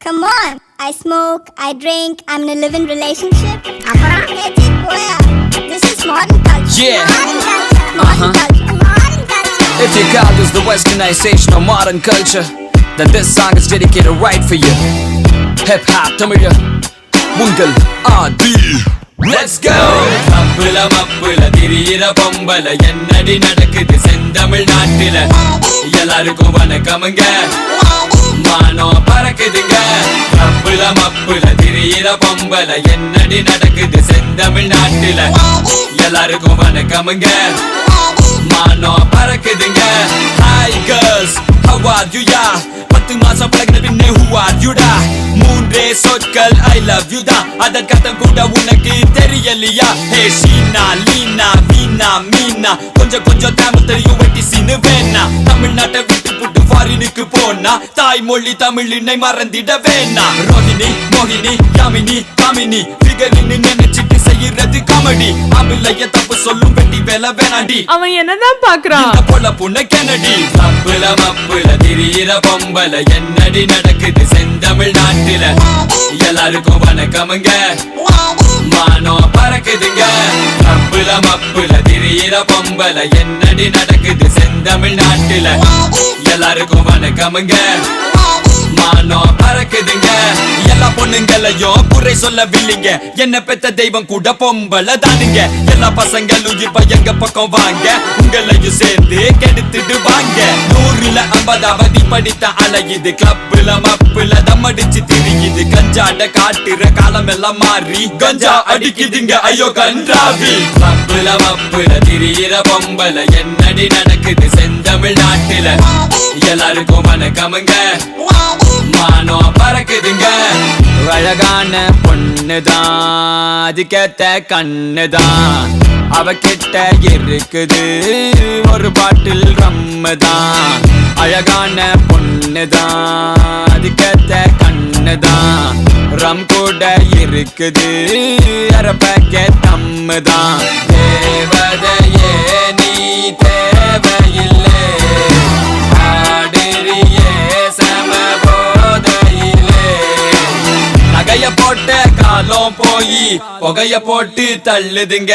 Come on, I smoke, I drink, I'm in a live-in relationship. This is modern culture. Yeah. Modern culture. Modern culture. If you call this the westernization of modern culture, then this song is dedicated right for you. Hip hop, Tamil, Mungal, Adi. Let's go! அப்புல மப்புல திரியிற பொம்பல என்னடி நடக்குது செந்தமிழ் நாட்டில எல்லாருக்கும் வணக்கமுங்க மானம் பறக்குதுங்க அப்புல மப்புல திரியிற பொம்பல என்னடி நடக்குது செந்தமிழ் நாட்டில எல்லாருக்கும் வணக்கமுங்க மானம் பறக்குதுங்க. Hi girls, how are you ya? 10 மாசம் பழகின பின்னே who are you da? மூன்றே சொற்கள் I love you da. அதற்கர்த்தம் கூட உனக்கு தெரியலையா? Hey ஷீனா லீனா வீணா மீனா கொஞ்சம் கொஞ்சம் தமிழ் தெரியும் வெட்டி சீனு வேணா. தமிழ்நாட்டை விட்டு புட்டு ஃபாரினுக்கு போனா தாய்மொழி தமிழினை மறந்திட வேணா. ரோஹிணி மோகினி யாமினி காமினி ஃபிகரின்னு நினைச்சிட்டு செய்யறது காமெடி. அமிலைய தப்பு சொல்லும் வெட்டி வேலை வேணாண்டி. அவன் என்னதான் பாக்குறான்? போல புண்ண கெனடி. அப்புல மப்புல திரியிற பொம்பல என்னடி நடக்குது செந்தமிழ் நாட்டில எல்லாருக்கும் வணக்கமுங்க மானம் பறக்குதுங்க. அப்புல மப்புல திரியிற பொம்பல என்னடி நடக்குது செந்தமிழ் நாட்டில எல்லாருக்கும் வணக்கமுங்க மானம் பறக்குதுங்க. எல்லா பொண்ணுங்களையும் குறை சொல்லவில்லைங்க, என்ன பெத்த தெய்வம் கூட பொம்பளை தானுங்க. எல்லா பசங்களும் இப்ப எங்க பக்கம் வாங்க, உங்களையும் சேர்ந்து கெடுத்துட்டு வாங்க. 100ல் 50வது படித்த அலையுது, கிளப்புல மப்புல தம்மடிச்சு திரியுது. கஞ்சாட காட்டுற காலம் எல்லாம் மாறி கஞ்சா அடிக்குதுங்க ஐயோ கன்றாவி. மப்புல மப்புல திரியிற பொம்பல என்னடி நடக்குது செந்தமிழ் நாட்டில எல்லாருக்கும் வணக்கமுங்க மானம் பறக்குதுங்க. அழகான பொண்ணுதான், அதுக்கேத்த கண்ணுதான், அவகிட்ட இருக்குது ஒரு பாட்டில் ரம்முதான். அழகான பொண்ணுதான், அதுக்கேத்த கண்ணுதான், ரம் கூட இருக்குது அரை பேக்கெட் தம்முதான். தேவதையே நீ தேவையில்லை ஆடுறியே சம போதையிலே. நகைய போட்ட காலம் போய் புகைய போட்டு தள்ளுதுங்க,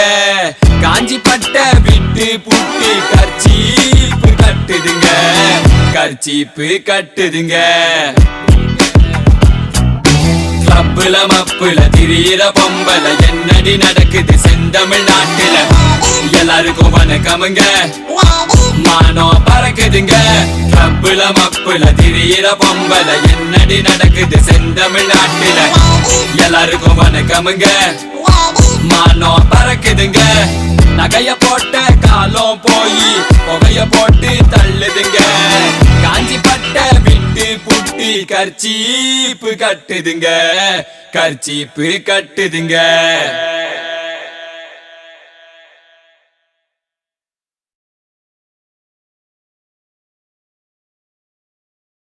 காஞ்சி பட்ட விட்டு புட்டு கர்ச்சீப்பு கட்டுதுங்க கர்ச்சீப்பு கட்டுதுங்க. அப்புல மப்புல திரியிற பொம்பல என்னடி நடக்குது செந்தமிழ் நாட்டில எல்லாருக்கும் வணக்கமுங்க மானம் பறக்குதுங்க. அப்புல மப்புல திரியிற பொம்பல என்னடி நடக்குது செந்தமிழ் நாட்டில எல்லாருக்கும் வணக்கமுங்க மானம் பறக்குதுங்க. நகைய போட்ட காலம் போய் புகைய போட்டு தள்ளுதுங்க, காஞ்சி பட்ட விட்டு புட்டி கர்ச்சீப்பு கட்டுதுங்க கர்ச்சீப்பு கட்டுதுங்க.